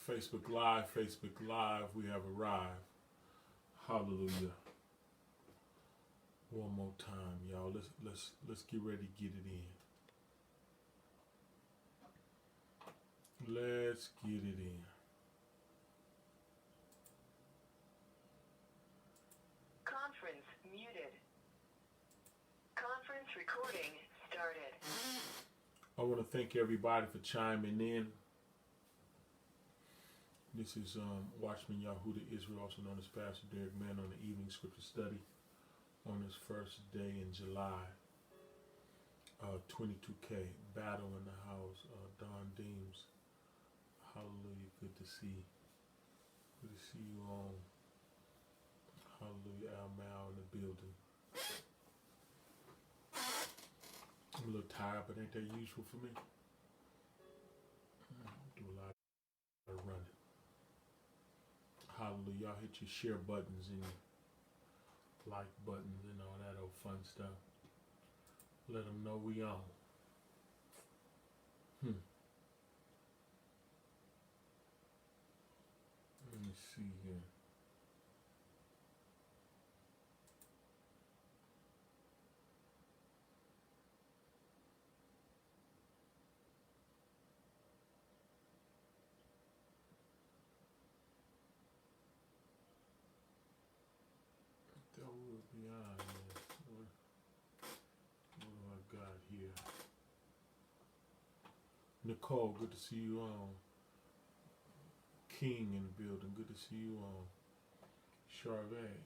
Facebook Live, we have arrived. Hallelujah. One more time, y'all. Let's get ready to get it in. Let's get it in. Conference muted. Conference recording started. I want to thank everybody for chiming in. This is Watchman Yahudah Israel, also known as Pastor Derek Mann, on the evening scripture study on this first day in July. 22K battle in the house. Don Deems, hallelujah. Good to see you all. Hallelujah. Al Mal in the building. I'm a little tired, but ain't that useful for me? Do a lot of running. Hallelujah. Y'all hit your share buttons and your like buttons and all that old fun stuff. Let them know we on. Let me see here. That will be on this. What do I got here? Nicole, good to see you on. King in the building, good to see you on. Charvet.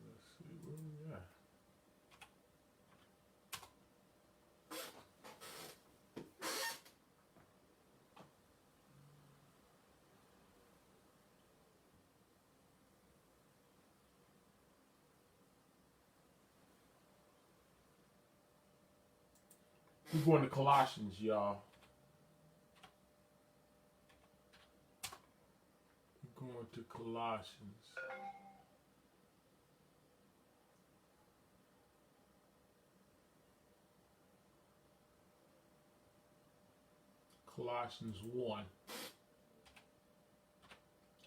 Let's see where we at. We're going to Colossians, y'all. We're going to Colossians. Colossians 1.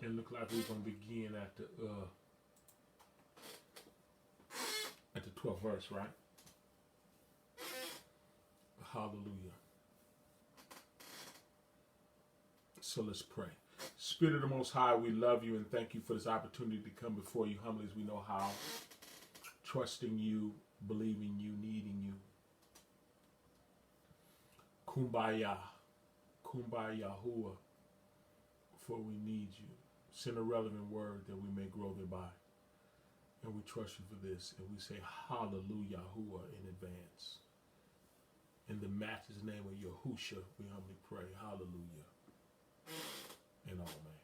It looks like we're going to begin at the 12th verse, right? Hallelujah. So let's pray. Spirit of the Most High, we love you and thank you for this opportunity to come before you humbly as we know how. Trusting you, believing you, needing you. Kumbaya. Kumbaya Yahudah. For we need you. Send a relevant word that we may grow thereby. And we trust you for this. And we say hallelujah Yahudah in advance. In the matchless name of Yahusha, we humbly pray. Hallelujah. And amen.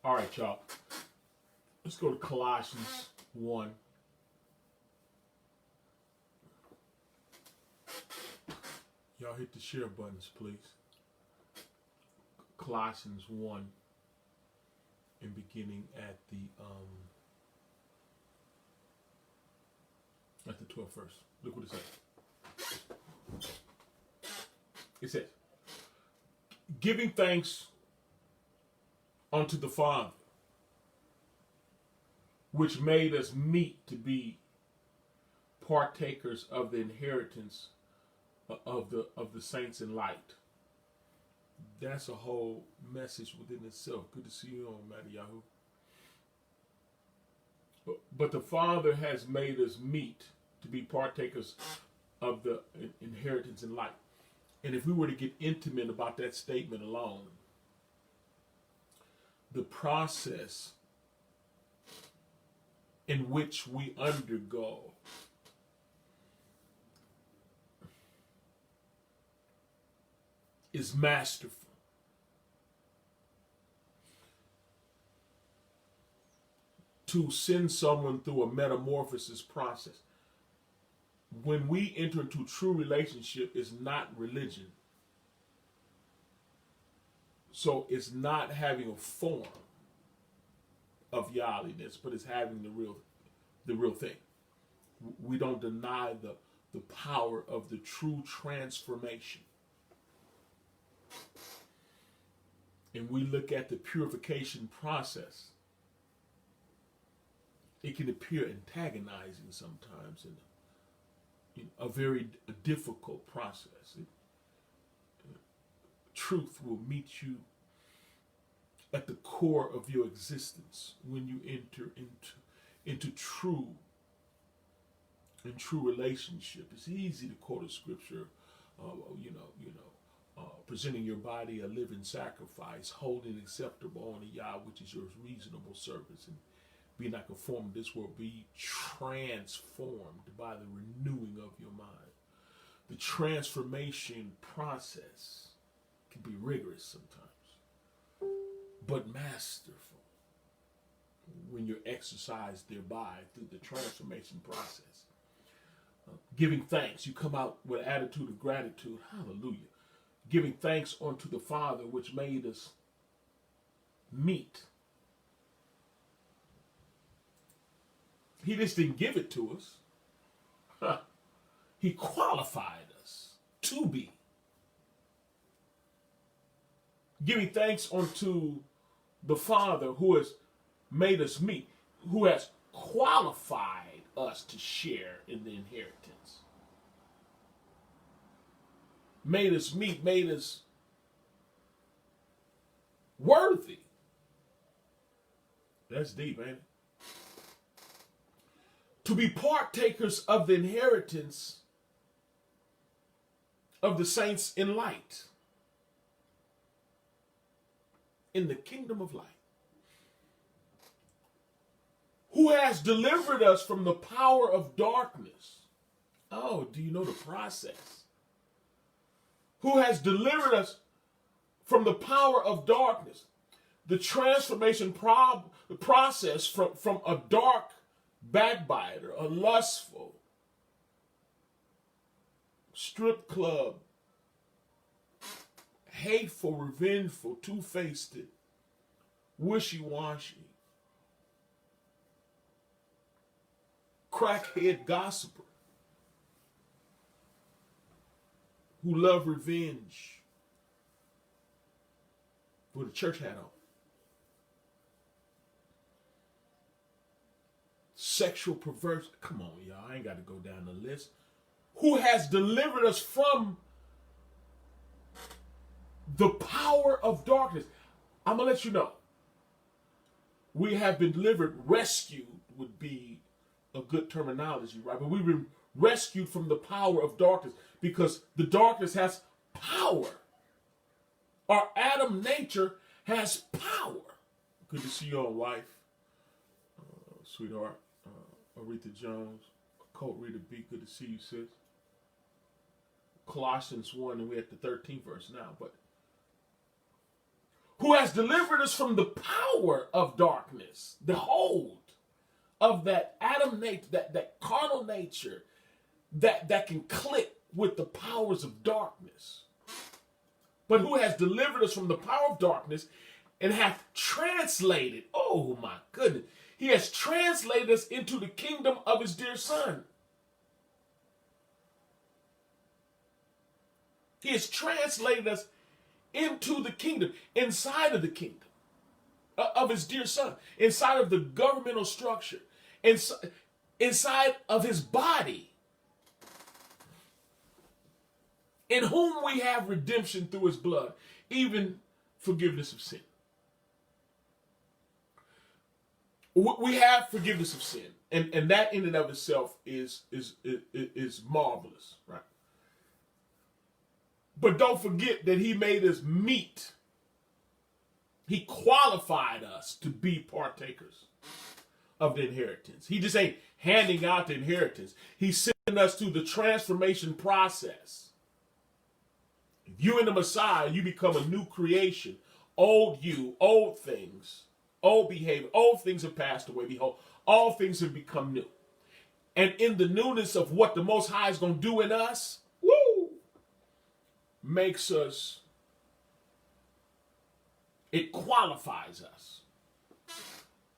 All right, y'all. Let's go to Colossians 1. Y'all hit the share buttons, please. Colossians 1. And beginning at the 12th verse. Look what it says. It says, giving thanks unto the Father, which made us meet to be partakers of the inheritance of the saints in light. That's a whole message within itself. Good to see you on, Matty But the Father has made us meet to be partakers of the inheritance in light. And if we were to get intimate about that statement alone, the process in which we undergo is masterful. To send someone through a metamorphosis process. When we enter into true relationship, it's not religion. So it's not having a form of godliness, but it's having the real thing. We don't deny the power of the true transformation and we look at the purification process, it can appear antagonizing sometimes and a very difficult process. Truth will meet you at the core of your existence when you enter into true relationship. It's easy to quote a scripture, presenting your body a living sacrifice, holy and acceptable unto Yah, which is your reasonable service, and be not conformed to this world, be transformed by the renewing of your mind. The transformation process can be rigorous sometimes, but masterful when you're exercised thereby through the transformation process. Giving thanks, you come out with an attitude of gratitude. Hallelujah. Giving thanks unto the Father which made us meet. He just didn't give it to us. He qualified us to be. Giving thanks unto the Father who has made us meet, who has qualified us to share in the inheritance. Made us meet, made us worthy. That's deep, ain't it? To be partakers of the inheritance of the saints in light, in the kingdom of light. Who has delivered us from the power of darkness. Oh, do you know the process? Who has delivered us from the power of darkness. The transformation process from a dark backbiter, a lustful, strip club, hateful, revengeful, two-faced, wishy-washy, crackhead gossiper who love revenge, with a church hat on, sexual perverse. Come on, y'all, I ain't got to go down the list. Who has delivered us from the power of darkness. I'm going to let you know. We have been delivered. Rescued would be a good terminology, right? But we've been rescued from the power of darkness because the darkness has power. Our Adam nature has power. Good to see you on, wife. Sweetheart. Aretha Jones. Colt Rita B. Good to see you, sis. Colossians 1, and we're at the 13th verse now, but who has delivered us from the power of darkness, the hold of that Adam nature, that carnal nature that can click with the powers of darkness. But who has delivered us from the power of darkness and hath translated, oh my goodness, he has translated us into the kingdom of his dear son. He has translated us into the kingdom, inside of the kingdom of his dear son, inside of the governmental structure, inside of his body, in whom we have redemption through his blood, even forgiveness of sin. We have forgiveness of sin, and that in and of itself is marvelous, right? But don't forget that he made us meet. He qualified us to be partakers of the inheritance. He just ain't handing out the inheritance. He's sending us through the transformation process. If you in the Messiah, you become a new creation. Old you, old things, old behavior, old things have passed away. Behold, all things have become new. And in the newness of what the Most High is going to do in us, makes us, it qualifies us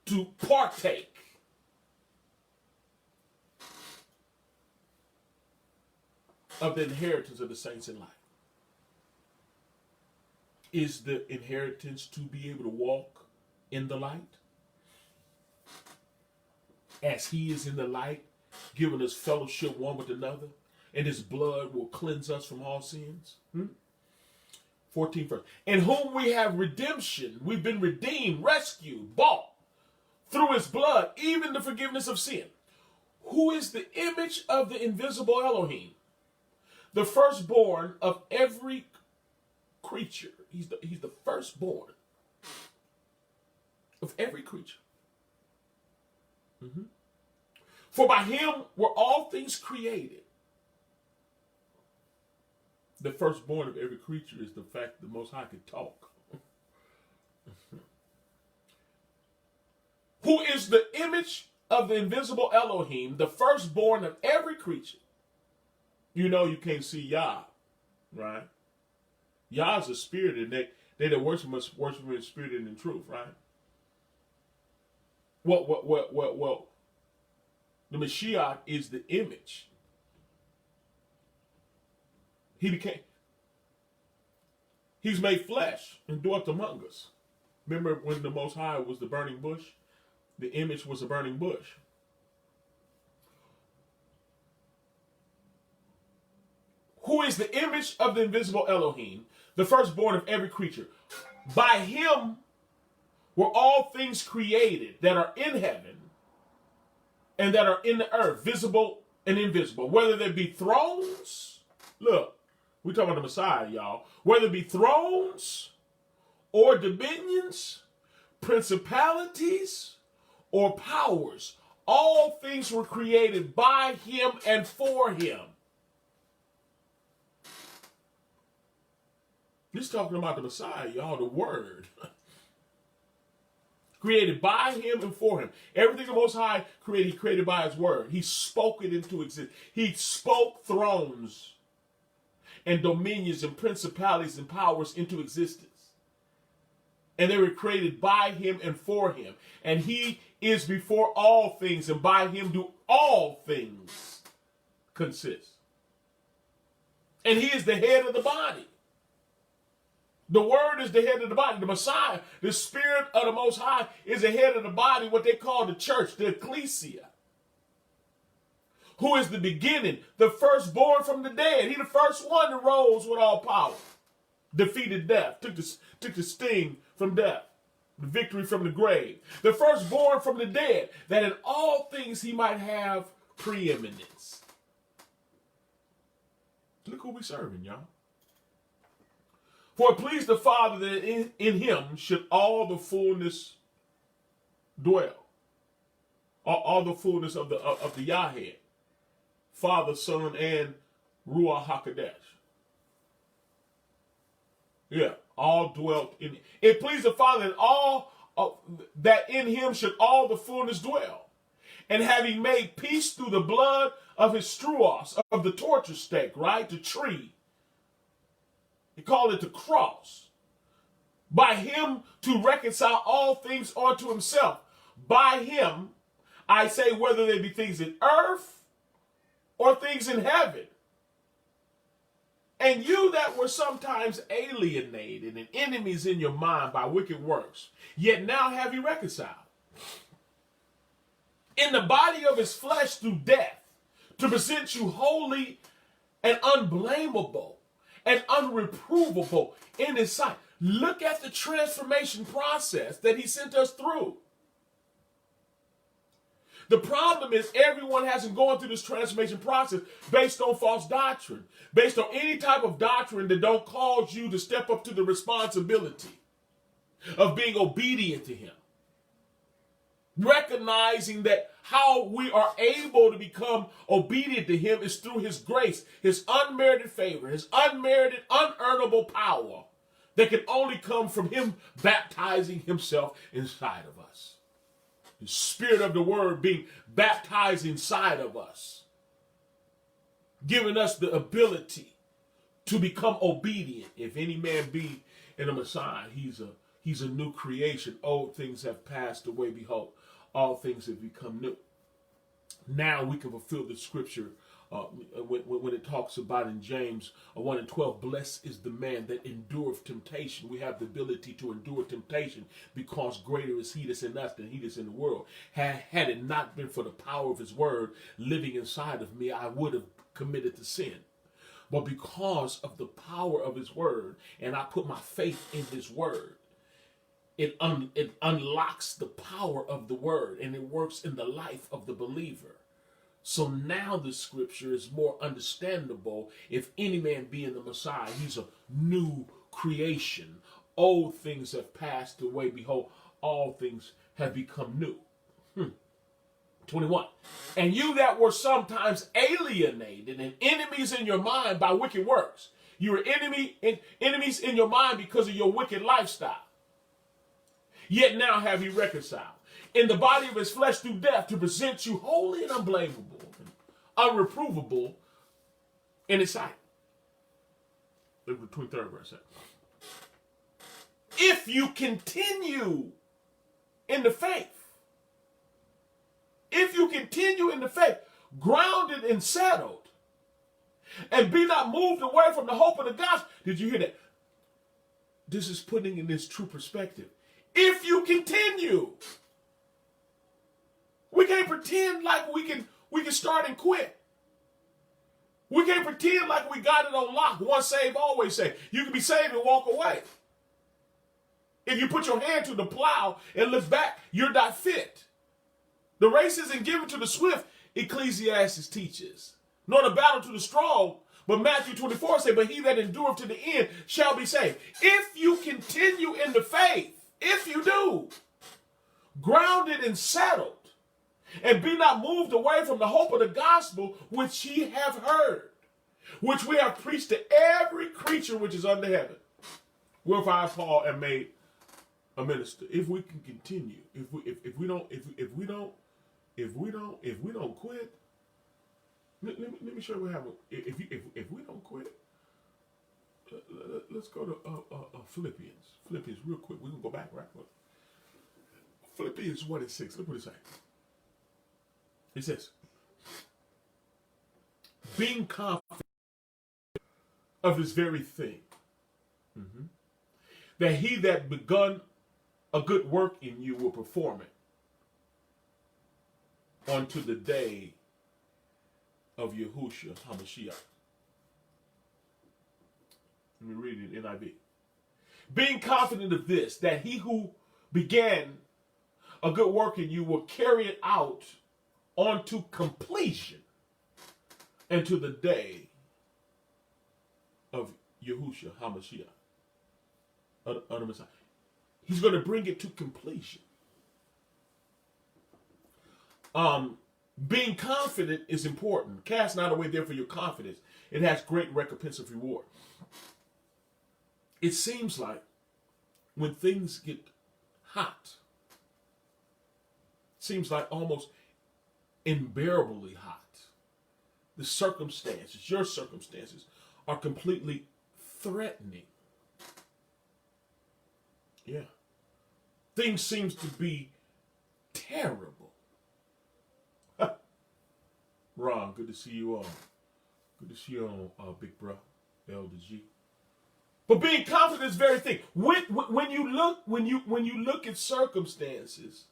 to partake of the inheritance of the saints in light. is the inheritance to be able to walk in the light? As he is in the light, giving us fellowship one with another, and his blood will cleanse us from all sins. 14th verse. In whom we have redemption. We've been redeemed, rescued, bought through his blood, even the forgiveness of sin. Who is the image of the invisible Elohim, the firstborn of every creature. He's the firstborn of every creature. For by him were all things created. The firstborn of every creature is the fact that the Most High could talk. Who is the image of the invisible Elohim, the firstborn of every creature. You know you can't see Yah, right? Yah is a spirit, and they that worship must worship in spirit and in truth, right? Well, the Mashiach is the image. He's made flesh and dwelt among us. Remember when the Most High was the burning bush? The image was a burning bush. Who is the image of the invisible Elohim, the firstborn of every creature? By him were all things created that are in heaven and that are in the earth, visible and invisible, whether there be thrones. Look, we're talking about the Messiah, y'all. Whether it be thrones or dominions, principalities or powers, all things were created by him and for him. This is talking about the Messiah, y'all, the Word. Created by him and for him. Everything the Most High created, he created by his Word. He spoke it into existence. He spoke thrones and dominions and principalities and powers into existence. And they were created by him and for him. And he is before all things, and by him do all things consist. And he is the head of the body. The Word is the head of the body. The Messiah, the Spirit of the Most High, is the head of the body, what they call the church, the ecclesia. Who is the beginning, the firstborn from the dead. He the first one that rose with all power. Defeated death, took the sting from death, the victory from the grave. The firstborn from the dead, that in all things he might have preeminence. Look who we serving, y'all. For it pleased the Father that in him should all the fullness dwell. All the fullness of the Yahweh. Father, Son, and Ruach HaKodesh. Yeah, all dwelt in. It pleased the Father that in him should all the fullness dwell. And having made peace through the blood of his struos, of the torture stake, right? The tree. He called it the cross. By him to reconcile all things unto himself. By him, I say, whether they be things in earth or things in heaven. And you that were sometimes alienated and enemies in your mind by wicked works, yet now have you reconciled. In the body of his flesh through death, to present you holy and unblameable and unreprovable in his sight. Look at the transformation process that he sent us through. The problem is everyone hasn't gone through this transformation process based on false doctrine, based on any type of doctrine that don't cause you to step up to the responsibility of being obedient to him. Recognizing that how we are able to become obedient to him is through his grace, his unmerited favor, his unmerited, unearnable power that can only come from him baptizing himself inside of us. The Spirit of the Word being baptized inside of us, giving us the ability to become obedient. If any man be in the Messiah, he's a new creation. Old things have passed away. Behold, all things have become new. Now we can fulfill the scripture when it talks about in James 1 and 12, blessed is the man that endureth temptation. We have the ability to endure temptation because greater is he that's in us than he that's in the world. Had it not been for the power of his word living inside of me, I would have committed the sin. But because of the power of his word, and I put my faith in his word, it unlocks the power of the word, and it works in the life of the believer. So now the scripture is more understandable. If any man be in the Messiah, he's a new creation. Old things have passed away. Behold, all things have become new. 21. And you that were sometimes alienated and enemies in your mind by wicked works. You were enemies in your mind because of your wicked lifestyle. Yet now have he reconciled in the body of his flesh through death to present you holy and unblameable, and unreprovable in his sight. Look at the 23rd verse. If you continue in the faith, if you continue in the faith, grounded and settled, and be not moved away from the hope of the gospel. Did you hear that? This is putting in this true perspective. If you continue, we can't pretend like we can start and quit. We can't pretend like we got it on lock. Once saved, always saved. You can be saved and walk away. If you put your hand to the plow and look back, you're not fit. The race isn't given to the swift, Ecclesiastes teaches, nor the battle to the strong. But Matthew 24 says, but he that endureth to the end shall be saved. If you continue in the faith, if you do, grounded and settled, and be not moved away from the hope of the gospel which ye have heard, which we have preached to every creature which is under heaven, wherefore I, Paul, am made a minister. If we can continue, if we don't quit, let me show you what happened. If we don't quit, let's go to Philippians. Philippians, real quick. We're gonna go back, right? Philippians 1 and 6. Look what it says. It says, being confident of this very thing, that he that begun a good work in you will perform it unto the day of Yahudah HaMashiach. Let me read it in NIV. Being confident of this, that he who began a good work in you will carry it out onto completion and to the day of Yahudah HaMashiach, of the Messiah. He's going to bring it to completion. Being confident is important. Cast not away therefore your confidence. It has great recompense of reward. It seems like when things get hot, seems like almost unbearably hot, the circumstances, your circumstances, are completely threatening. Yeah. Things seems to be terrible. Ron, good to see you all. Good to see you on, big bro, Elder G. But being confident is the very thing. When you look at circumstances,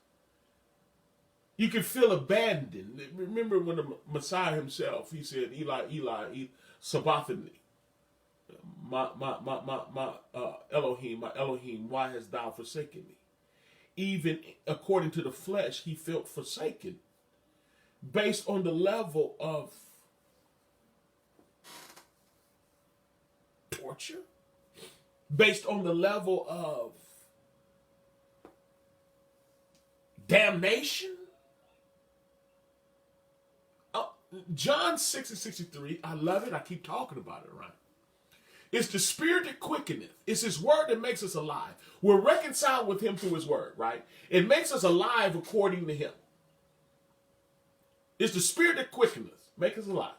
you can feel abandoned. Remember when the Messiah himself, he said, Eli, Sabachthani, my Elohim, why hast thou forsaken me? Even according to the flesh, he felt forsaken based on the level of torture, based on the level of damnation. John 6 and 63, I love it. I keep talking about it, right? It's the spirit that quickeneth. It's his word that makes us alive. We're reconciled with him through his word, right? It makes us alive according to him. It's the spirit that quickeneth, make us alive.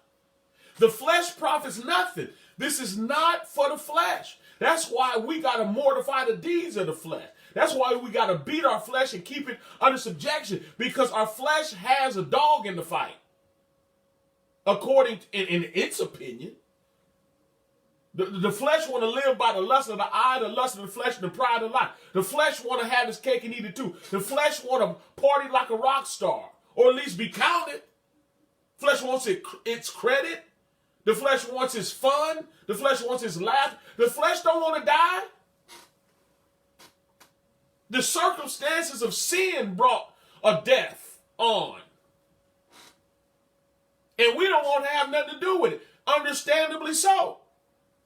The flesh profits nothing. This is not for the flesh. That's why we got to mortify the deeds of the flesh. That's why we got to beat our flesh and keep it under subjection, because our flesh has a dog in the fight. according in its opinion. The flesh want to live by the lust of the eye, the lust of the flesh, and the pride of life. The flesh want to have his cake and eat it too. The flesh want to party like a rock star, or at least be counted. Flesh wants its credit. The flesh wants its fun. The flesh wants its laugh. The flesh don't want to die. The circumstances of sin brought a death on. And we don't want to have nothing to do with it. Understandably so.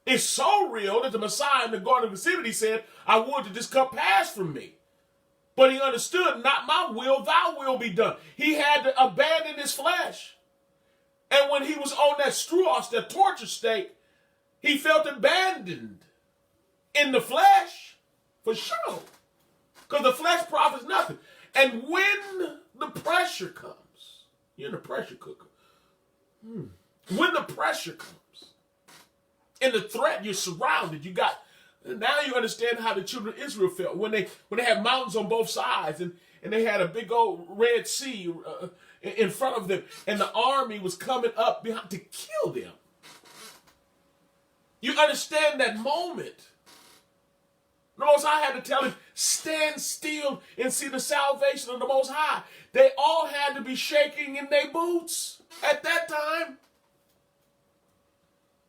It's so real that the Messiah in the Garden of Gethsemane said, I would that this cup pass from me. But he understood, not my will, thy will be done. He had to abandon his flesh. And when he was on that struos, that torture state, he felt abandoned in the flesh, for sure. Because the flesh profits nothing. And when the pressure comes, you're in a pressure cooker. When the pressure comes, and the threat, you're surrounded. Now you understand how the children of Israel felt when they had mountains on both sides and they had a big old Red Sea in front of them, and the army was coming up behind to kill them. You understand that moment. The Most High had to tell him, stand still and see the salvation of the Most High. They all had to be shaking in their boots at that time.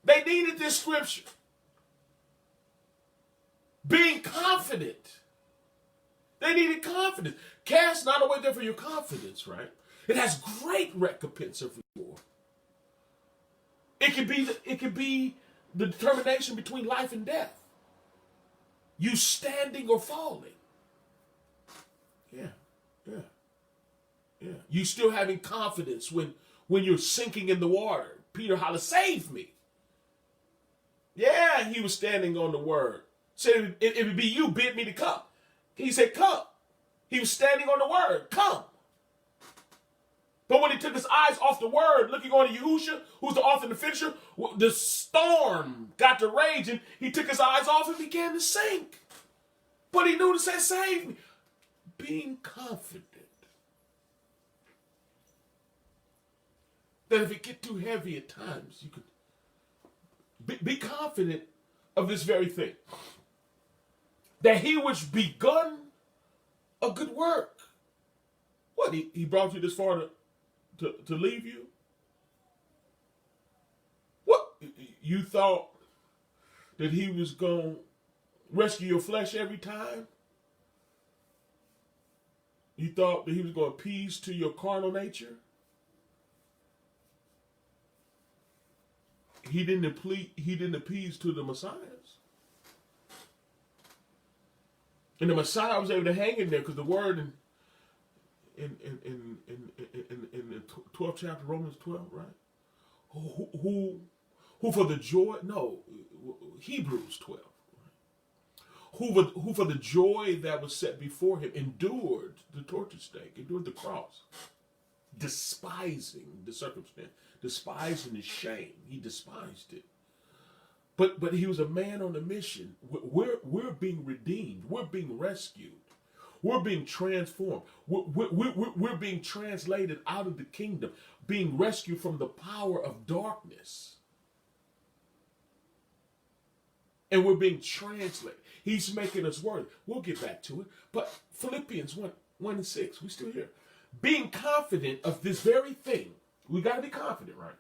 They needed this scripture. Being confident. They needed confidence. Cast not away therefore your confidence, right? It has great recompense of reward. It could be the determination between life and death. You standing or falling. Yeah. You still having confidence when you're sinking in the water. Peter holler, save me. Yeah, he was standing on the word. Said, if it be you, bid me to come. He said, come. He was standing on the word, come. But when he took his eyes off the word, looking on Yahudah, who's the author and the finisher, the storm got to raging. He took his eyes off and began to sink. But he knew to say, save me. Being confident that if it get too heavy at times, you could be confident of this very thing. That he which begun a good work. What, he brought you this far to leave you? What, you thought that he was going to rescue your flesh every time? You thought that he was going to appease to your carnal nature? He didn't appease to the Messiahs. And the Messiah was able to hang in there because the word in the 12th chapter, Romans 12, right? Who for the joy, Hebrews 12. Right? Who for the joy that was set before him endured the torture stake, endured the cross, despising the circumstance, despising the shame. He despised it. But he was a man on a mission. We're being redeemed. We're being rescued. We're being transformed. We're being translated out of the kingdom, being rescued from the power of darkness. And we're being translated. He's making us worthy. We'll get back to it. But Philippians 1:6, we're still here. Being confident of this very thing. We got to be confident, right?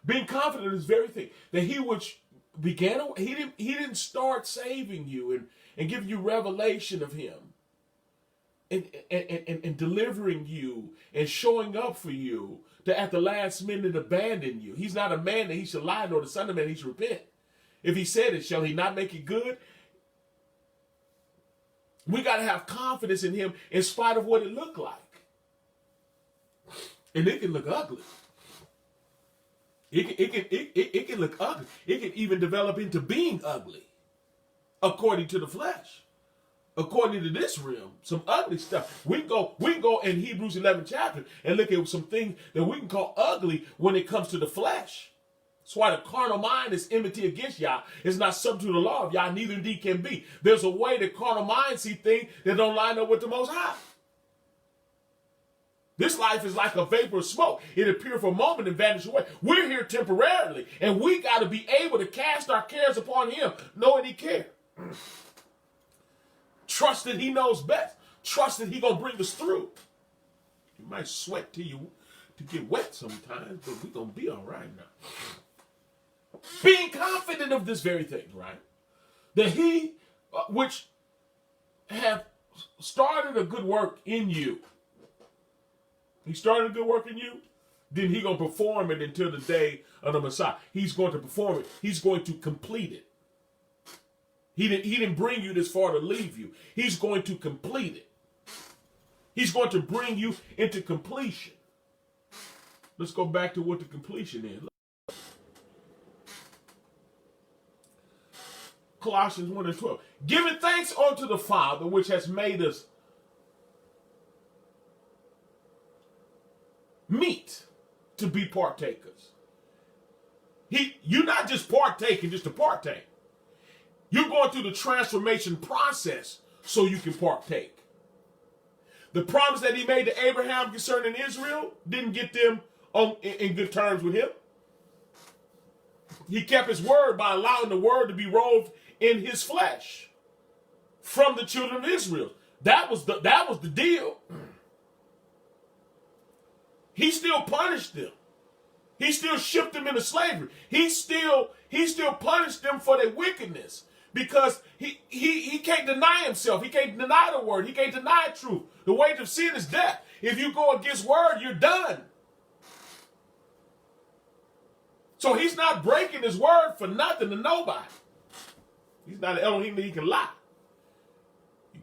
Being confident of this very thing. That he which began, he didn't start saving you and giving you revelation of him. And delivering you and showing up for you to at the last minute abandon you. He's not a man that he should lie, nor the son of man he should repent. If he said it, shall he not make it good? We got to have confidence in him in spite of what it looked like. And it can look ugly. It can look ugly. It can even develop into being ugly, according to the flesh. According to this realm, some ugly stuff. We can go in Hebrews 11 chapter and look at some things that we can call ugly when it comes to the flesh. That's why the carnal mind is enmity against Yah. It's not subject to the law of Yah, neither indeed can be. There's a way the carnal mind see things that don't line up with the Most High. This life is like a vapor of smoke. It appears for a moment and vanish away. We're here temporarily, and we got to be able to cast our cares upon him, knowing he cares. Trust that he knows best. Trust that he going to bring us through. You might sweat to get wet sometimes, but we're going to be all right now. Being confident of this very thing, right? That he, which have started a good work in you. He started a good work in you, then he's going to perform it until the day of the Messiah. He's going to perform it. He's going to complete it. He didn't bring you this far to leave you. He's going to complete it. He's going to bring you into completion. Let's go back to what the completion is. Colossians 1:12. Giving thanks unto the Father, which has made us meet to be partakers. You're not just partaking just to partake. You're going through the transformation process so you can partake. The promise that he made to Abraham concerning Israel didn't get them in good terms with him. He kept his word by allowing the word to be robed in his flesh from the children of Israel. That was the deal. He still punished them. He still shipped them into slavery. He still punished them for their wickedness because he can't deny himself. He can't deny the word. He can't deny truth. The wage of sin is death. If you go against word, you're done. So he's not breaking his word for nothing to nobody. He's not an Elohim that he can lie.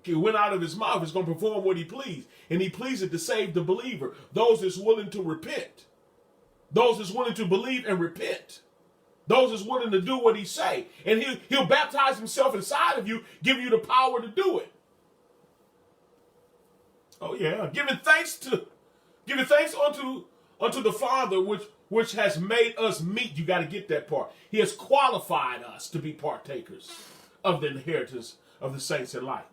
He went out of his mouth. He's going to perform what he pleased. And he pleased to save the believer. Those that's willing to repent. Those that's willing to believe and repent. Those that's willing to do what he say. And he'll baptize himself inside of you, give you the power to do it. Oh yeah. Giving thanks unto the Father which has made us meet. You got to get that part. He has qualified us to be partakers of the inheritance of the saints in light.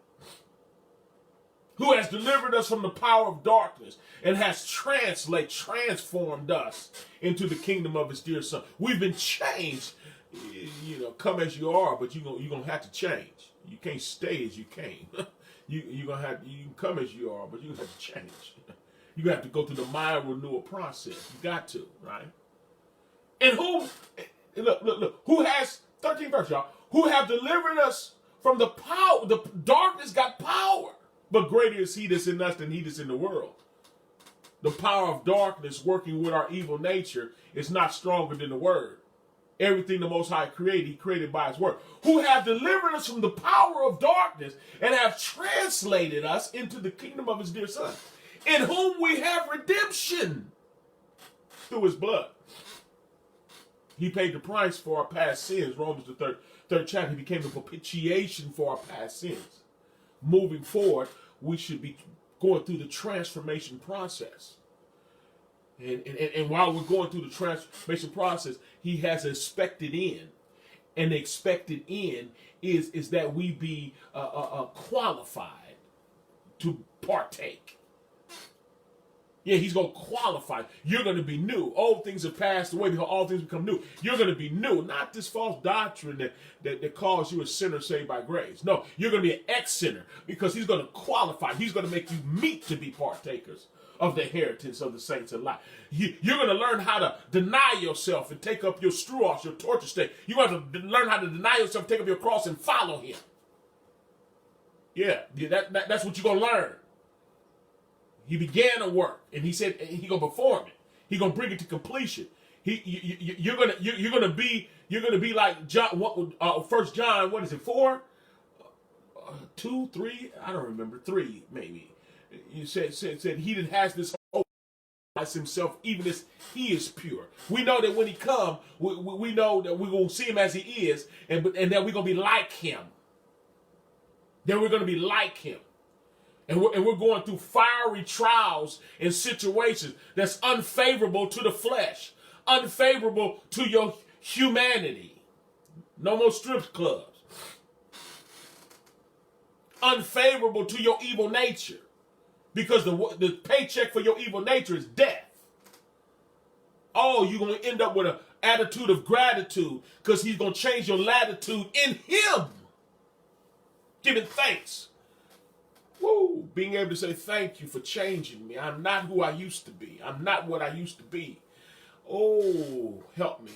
Who has delivered us from the power of darkness and has transformed us into the kingdom of his dear son. We've been changed. Come as you are, but you're going to have to change. You can't stay as you came. You can come as you are, but you have to change. You have to go through the mind renewal process. You got to, right? And who has, 13th verse, y'all, who have delivered us from the power, the darkness got power. But greater is he that's in us than he that's in the world. The power of darkness working with our evil nature is not stronger than the word. Everything the Most High created, he created by his word. Who have delivered us from the power of darkness and have translated us into the kingdom of his dear son, in whom we have redemption through his blood. He paid the price for our past sins. Romans the third chapter. He became the propitiation for our past sins. Moving forward, we should be going through the transformation process. And while we're going through the transformation process, he has expected in. And the expected in is that we be qualified to partake. Yeah, he's going to qualify. You're going to be new. Old things have passed away. All things become new. You're going to be new. Not this false doctrine that calls you a sinner saved by grace. No, you're going to be an ex-sinner because he's going to qualify. He's going to make you meet to be partakers of the inheritance of the saints in light. You're going to learn how to deny yourself and take up your struos, your torture state. You're going to learn how to deny yourself, take up your cross, and follow him. Yeah, that's what you're going to learn. He began a work, and he said he's gonna perform it. He's gonna bring it to completion. You're gonna be like John. 1 John, what is it? 4, 2, 3? I don't remember. 3 maybe. You said he that has this hope as himself, even as he is pure. We know that when he comes, we know that we're gonna see him as he is, and that we're gonna be like him. Then we're gonna be like him. And we're going through fiery trials and situations that's unfavorable to the flesh, unfavorable to your humanity. No more strip clubs. Unfavorable to your evil nature. Because the paycheck for your evil nature is death. Oh, you're going to end up with an attitude of gratitude because he's going to change your latitude in him. Giving thanks. Woo! Being able to say thank you for changing me. I'm not who I used to be. I'm not what I used to be. Oh, help me.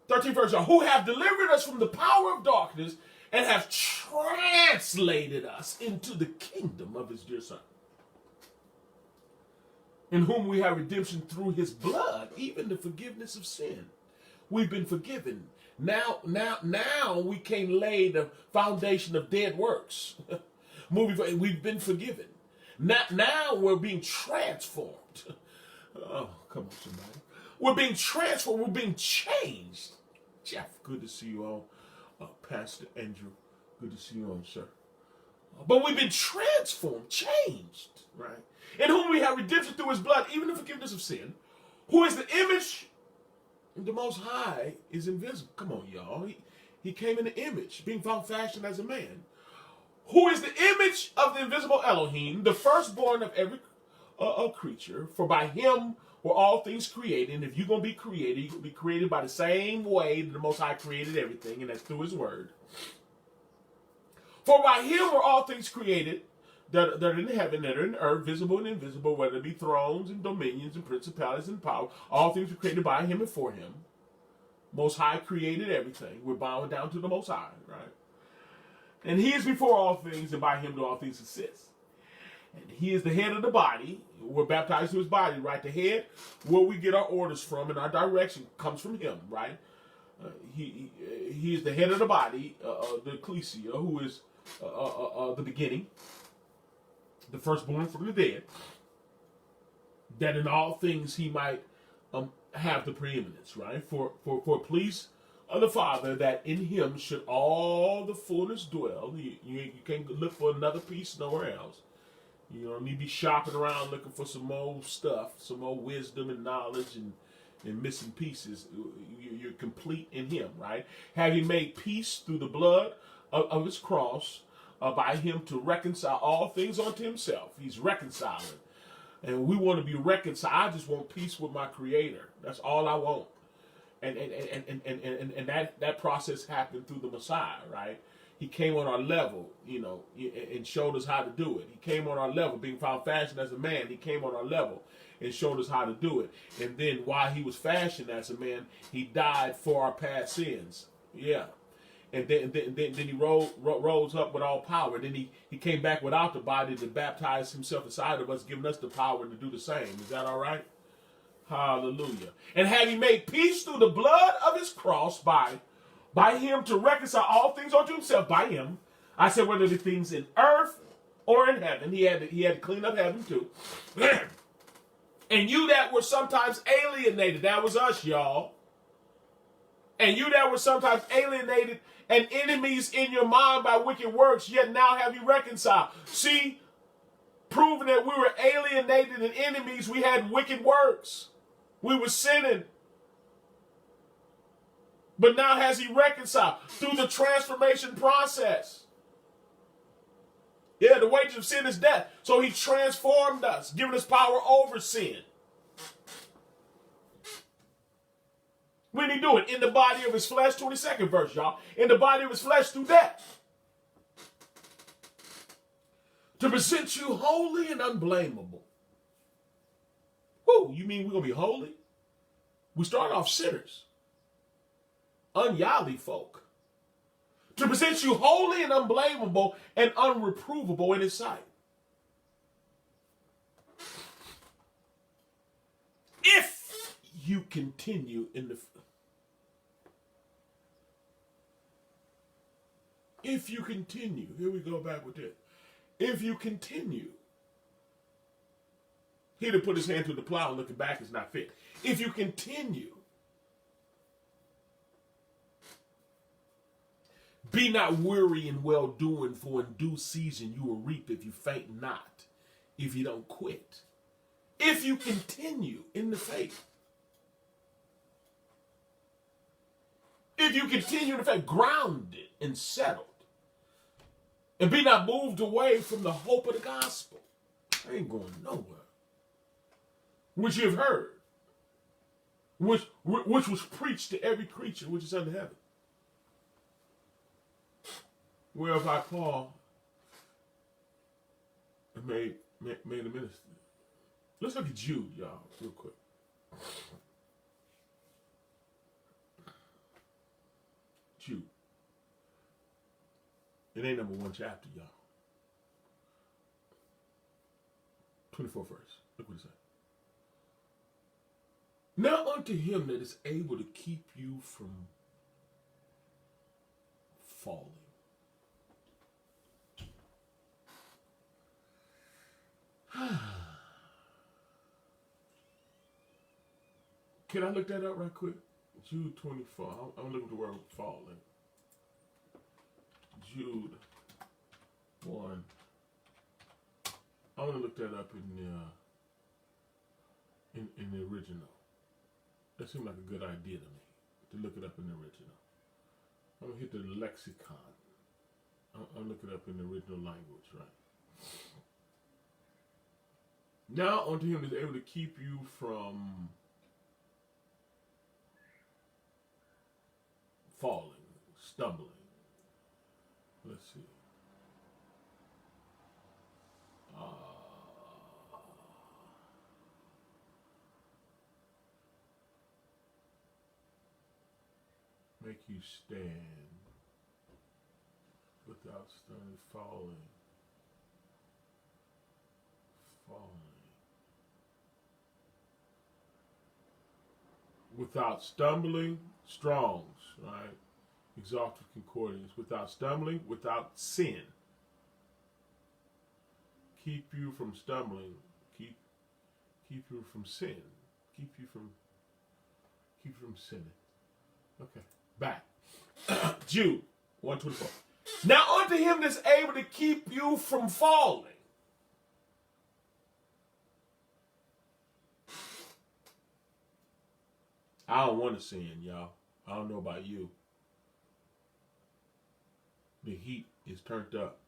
13th verse, who have delivered us from the power of darkness and have translated us into the kingdom of his dear Son, in whom we have redemption through his blood, even the forgiveness of sin. We've been forgiven. Now we can lay the foundation of dead works. We've been forgiven. Now we're being transformed. Oh, come on, somebody. We're being transformed. We're being changed. Jeff, good to see you all. Pastor Andrew, good to see you all, sir. But we've been transformed, changed, right? In whom we have redemption through his blood, even the forgiveness of sin, who is the image, the Most High is invisible. Come on, y'all. He came in the image, being found fashioned as a man, who is the image of the invisible Elohim, the firstborn of every creature, for by him were all things created. And if you're going to be created, you're going to be created by the same way that the Most High created everything, and that's through his word. For by him were all things created, that are in heaven, that are in earth, visible and invisible, whether it be thrones and dominions and principalities and power. All things were created by him and for him. Most High created everything. We're bowing down to the Most High, right? And he is before all things, and by him do all things exist. And he is the head of the body. We're baptized to his body, right? The head, where we get our orders from and our direction comes from him, right? He is the head of the body, the ecclesia, who is the beginning, the firstborn from the dead, that in all things he might have the preeminence, right? For please of the Father, that in him should all the fullness dwell. You can't look for another piece nowhere else. You don't need to be shopping around looking for some more stuff, some more wisdom and knowledge and missing pieces. You're complete in him, right? Having made peace through the blood of his cross, by him to reconcile all things unto himself. He's reconciling. And we want to be reconciled. I just want peace with my Creator. That's all I want. And that process happened through the Messiah, right? He came on our level, and showed us how to do it. He came on our level, being found fashioned as a man. He came on our level and showed us how to do it. And then while he was fashioned as a man, he died for our past sins. Yeah. And then he rose up with all power. Then he came back without the body to baptize himself inside of us, giving us the power to do the same. Is that all right? Hallelujah. And having made peace through the blood of his cross by him to reconcile all things unto himself, by him. I said whether the things in earth or in heaven. He had to clean up heaven too. And you that were sometimes alienated, that was us, y'all. And you that were sometimes alienated and enemies in your mind by wicked works, yet now have you reconciled. See, proving that we were alienated and enemies, we had wicked works. We were sinning. But now has he reconciled through the transformation process. Yeah, the wages of sin is death. So he transformed us, giving us power over sin. When did he do it? In the body of his flesh, 22nd verse, y'all. In the body of his flesh through death. To present you holy and unblameable. Whoo, you mean we're going to be holy? We start off sinners. Ungodly folk. To present you holy and unblameable and unreprovable in his sight. If you continue in the... If you continue, here we go back with it. If you continue, he that put his hand to the plow and looking back is not fit. If you continue, be not weary in well doing, for in due season you will reap if you faint not, if you don't quit. If you continue in the faith. If you continue in the faith, grounded and settled And be not moved away from the hope of the gospel. I ain't going nowhere. Which you have heard. Which was preached to every creature which is under heaven. Whereof I, Paul, made a minister. Let's look at Jude, y'all, real quick. Jude. It ain't number 1 chapter, y'all. 24th verse. Look what it says. Now unto him that is able to keep you from falling. Can I look that up right quick? Jude 24. I'm looking at the word falling. Jude 1. I want to look that up in the original. That seemed like a good idea to me, to look it up in the original. I'm going to hit the lexicon. I'll look it up in the original language, right? Now unto him is able to keep you from falling, stumbling. Let's see. Make you stand without stumbling, falling. Without stumbling, Strong's, right? Exalted Concordance. Without stumbling, without sin. Keep you from stumbling. Keep you from sin. Keep you from sinning. Okay. Back. Jude 1:24. Now unto him that's able to keep you from falling. I don't want to sin, y'all. I don't know about you. The heat is turned up.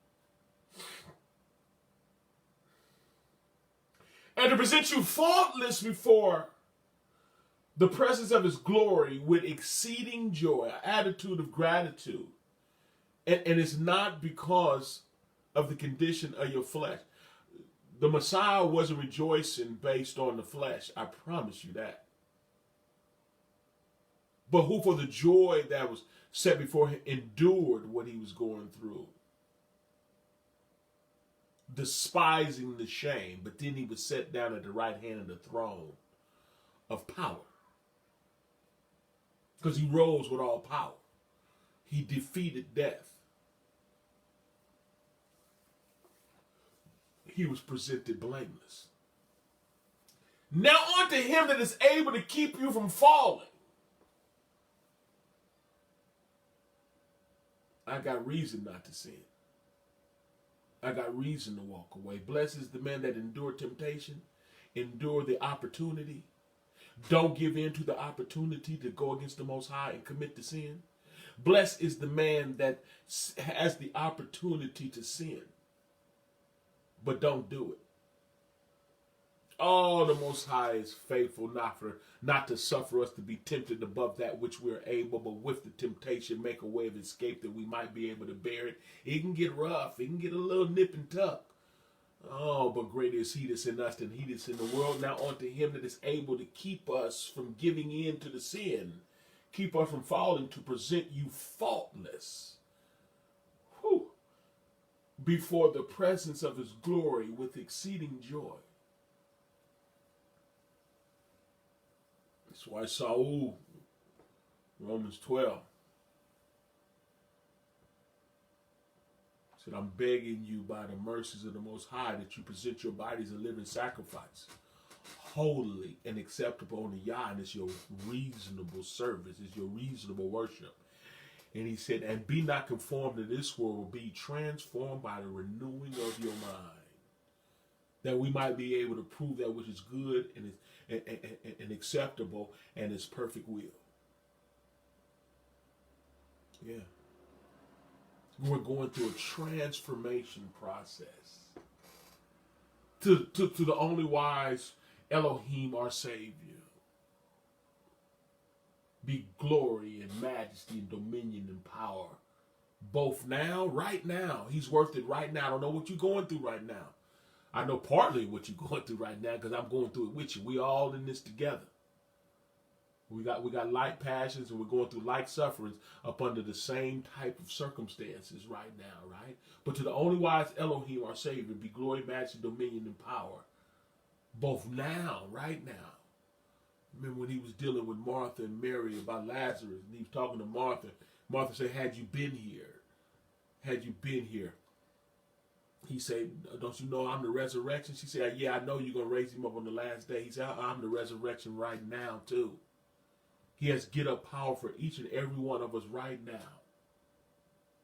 And to present you faultless before the presence of his glory with exceeding joy, an attitude of gratitude. And it's not because of the condition of your flesh. The Messiah wasn't rejoicing based on the flesh. I promise you that. But who for the joy that was set before him endured what he was going through. Despising the shame, but then he was set down at the right hand of the throne of power. Because he rose with all power. He defeated death. He was presented blameless. Now unto him that is able to keep you from falling. I got reason not to sin. I got reason to walk away. Blessed is the man that endure temptation, endure the opportunity. Don't give in to the opportunity to go against the Most High and commit the sin. Blessed is the man that has the opportunity to sin, but don't do it. Oh, the Most High is faithful not to suffer us to be tempted above that which we are able, but with the temptation make a way of escape that we might be able to bear it. It can get rough. It can get a little nip and tuck. Oh, but greater is he that's in us than he that's in the world. Now unto him that is able to keep us from giving in to the sin, keep us from falling, to present you faultless before the presence of his glory with exceeding joy. That's why Saul, Romans 12, said, I'm begging you by the mercies of the Most High that you present your bodies a living sacrifice, holy and acceptable unto Yah, and it's your reasonable service, it's your reasonable worship. And he said, and be not conformed to this world, be transformed by the renewing of your mind, that we might be able to prove that which is good and acceptable and his perfect will. Yeah. We're going through a transformation process. To the only wise Elohim, our Savior, be glory and majesty and dominion and power. Both now, right now. He's worth it right now. I don't know what you're going through right now. I know partly what you're going through right now because I'm going through it with you. We all in this together. We got like passions and we're going through like sufferings up under the same type of circumstances right now, right? But to the only wise Elohim, our Savior, be glory, majesty, dominion, and power. Both now, right now. Remember when he was dealing with Martha and Mary about Lazarus, and he was talking to Martha. Martha said, had you been here, he said, don't you know I'm the resurrection? She said, yeah, I know you're going to raise him up on the last day. He said, I'm the resurrection right now too. He has get up power for each and every one of us right now.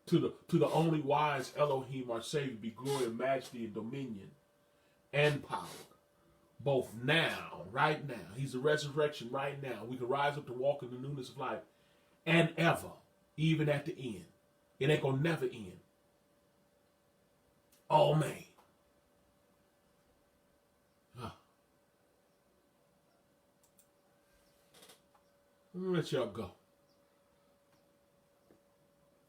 To the only wise Elohim, our Savior, be glory and majesty and dominion and power. Both now, right now. He's the resurrection right now. We can rise up to walk in the newness of life. And ever, even at the end. It ain't gonna never end. Oh, man. I'm gonna let y'all go.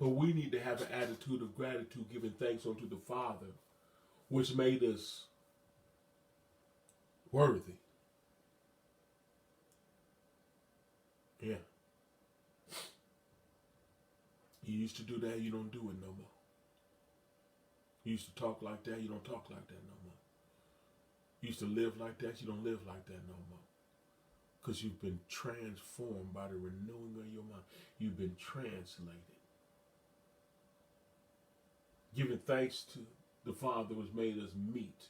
But we need to have an attitude of gratitude, giving thanks unto the Father, which made us worthy. Yeah. You used to do that, you don't do it no more. You used to talk like that, you don't talk like that no more. You used to live like that, you don't live like that no more. Because you've been transformed by the renewing of your mind. You've been translated. Giving thanks to the Father which made us meet.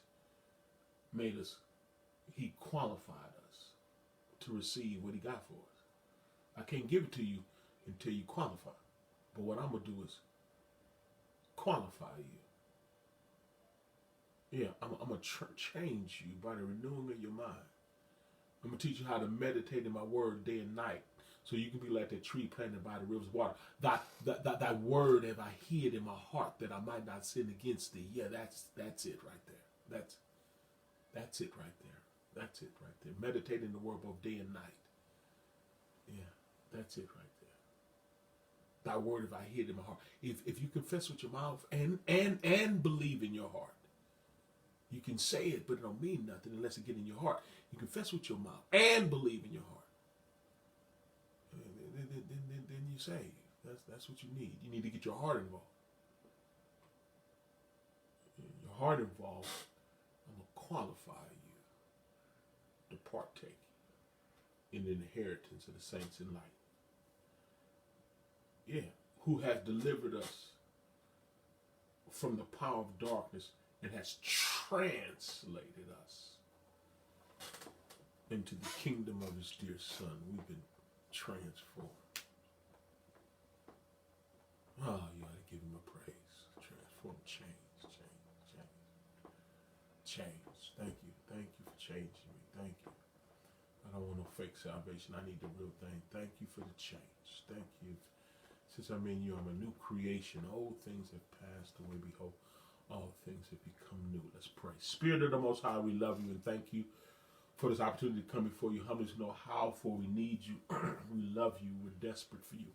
He qualified us to receive what he got for us. I can't give it to you until you qualify. But what I'm going to do is qualify you. Yeah, I'm going to change you by the renewing of your mind. I'm going to teach you how to meditate in my word day and night so you can be like that tree planted by the rivers of water. That word have I hid in my heart that I might not sin against thee. Yeah, that's it right there. That's it right there. That's it right there. Meditate in the word both day and night. Yeah, that's it right there. Thy word have I hid in my heart. If you confess with your mouth and believe in your heart, you can say it, but it don't mean nothing unless it get in your heart. You confess with your mouth and believe in your heart. Then you say, that's what you need. You need to get your heart involved. Your heart involved, I'm going to qualify you to partake in the inheritance of the saints in light. Yeah, who has delivered us from the power of darkness and has translated us into the kingdom of his dear Son. We've been transformed. Oh, you ought to give him a praise. Transform, change. Thank you for changing me. Thank you. I don't want no fake salvation. I need the real thing. Thank you for the change. Thank you. Since I'm in you, I'm a new creation. Old things have passed away. Behold, all things have become new. Let's pray. Spirit of the Most High, we love you and thank you for this opportunity to come before you. Humbly to know how, for we need you. We love you. We're desperate for you.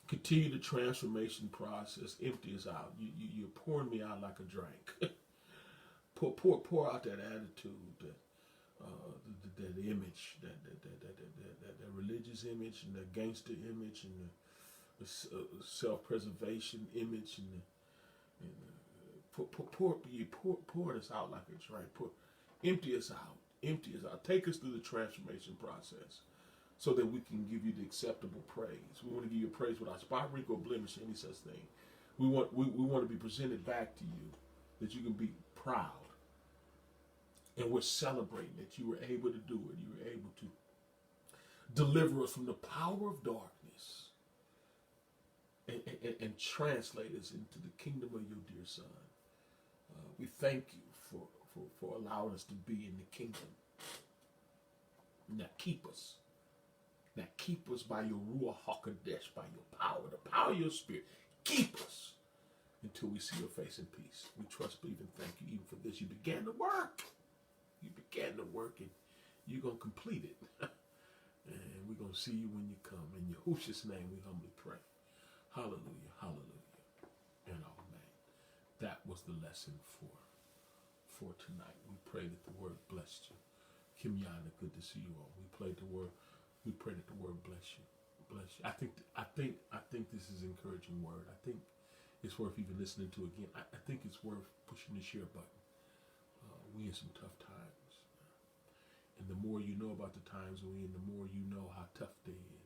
Continue the transformation process. Empty us out. You're pouring me out like a drink. pour out that attitude, that image, that religious image, and that gangster image, and the self-preservation image, and pour us out like a drink. Empty us out. Take us through the transformation process so that we can give you the acceptable praise. We want to give you praise without spot, wrinkle, blemish, any such thing. We want to be presented back to you that you can be proud. And we're celebrating that you were able to do it. You were able to deliver us from the power of darkness and translate us into the kingdom of your dear Son. We thank you for allowing us to be in the kingdom. Now keep us. Now keep us by your Ruach HaKodesh, by your power, the power of your Spirit. Keep us until we see your face in peace. We trust, believe, and thank you even for this. You began the work. You began the work, and you're going to complete it. And we're going to see you when you come. In Yahushua's name we humbly pray. Hallelujah, hallelujah, and amen. That was the lesson for tonight. We pray that the word blessed you. Kim Yana, good to see you all. We played the word. We pray that the word bless you. Bless you. I think this is an encouraging word. I think it's worth even listening to again. I think it's worth pushing the share button. We in some tough times. And the more you know about the times we're in, the more you know how tough they is.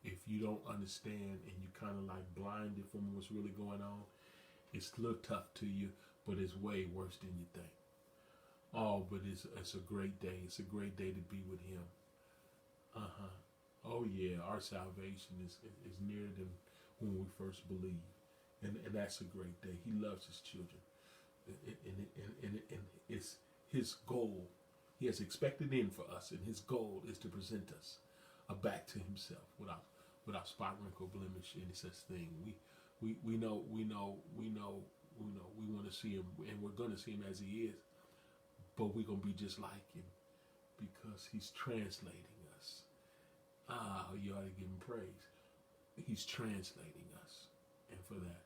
If you don't understand and you kind of like blinded from what's really going on, it's a little tough to you, but it's way worse than you think. Oh, but it's a great day. It's a great day to be with Him. Oh yeah, our salvation is nearer than when we first believed, and that's a great day. He loves His children, and it's His goal. He has expected in for us, and His goal is to present us back to Himself without spot, wrinkle, blemish, any such thing. We know we want to see Him, and we're going to see Him as He is, but we're going to be just like Him because He's translating us. You ought to give Him praise. He's translating us, and for that,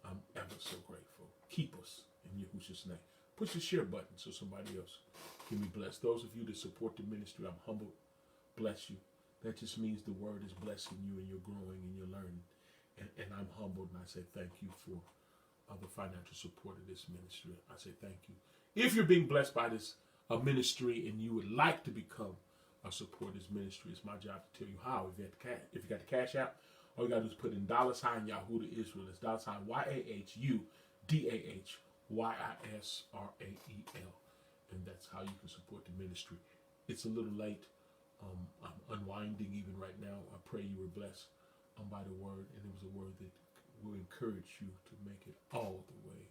I'm ever so grateful. Keep us in Yahushua's name. Push the share button so somebody else can be blessed. Those of you that support the ministry, I'm humbled. Bless you. That just means the word is blessing you and you're growing and you're learning. And I'm humbled, and I say thank you for the financial support of this ministry. I say thank you. If you're being blessed by this ministry and you would like to become a support of this ministry, it's my job to tell you how. If you got the cash app, all you got to do is put in $, Yahudah Israel. It's $, YAHUDAHYISRAEL. And that's how you can support the ministry. It's a little late. I'm unwinding even right now. I pray you were blessed by the word. And it was a word that will encourage you to make it all the way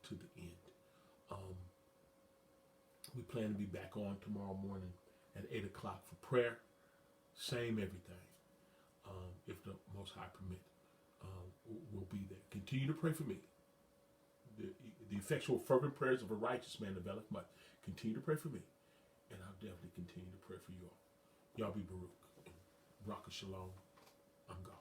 to the end. We plan to be back on tomorrow morning at 8 o'clock for prayer. Same everything. If the Most High permit, we'll be there. Continue to pray for me. The effectual fervent prayers of a righteous man availeth much. Continue to pray for me, and I'll definitely continue to pray for you all. Y'all be Baruch. Raka Shalom. I'm gone.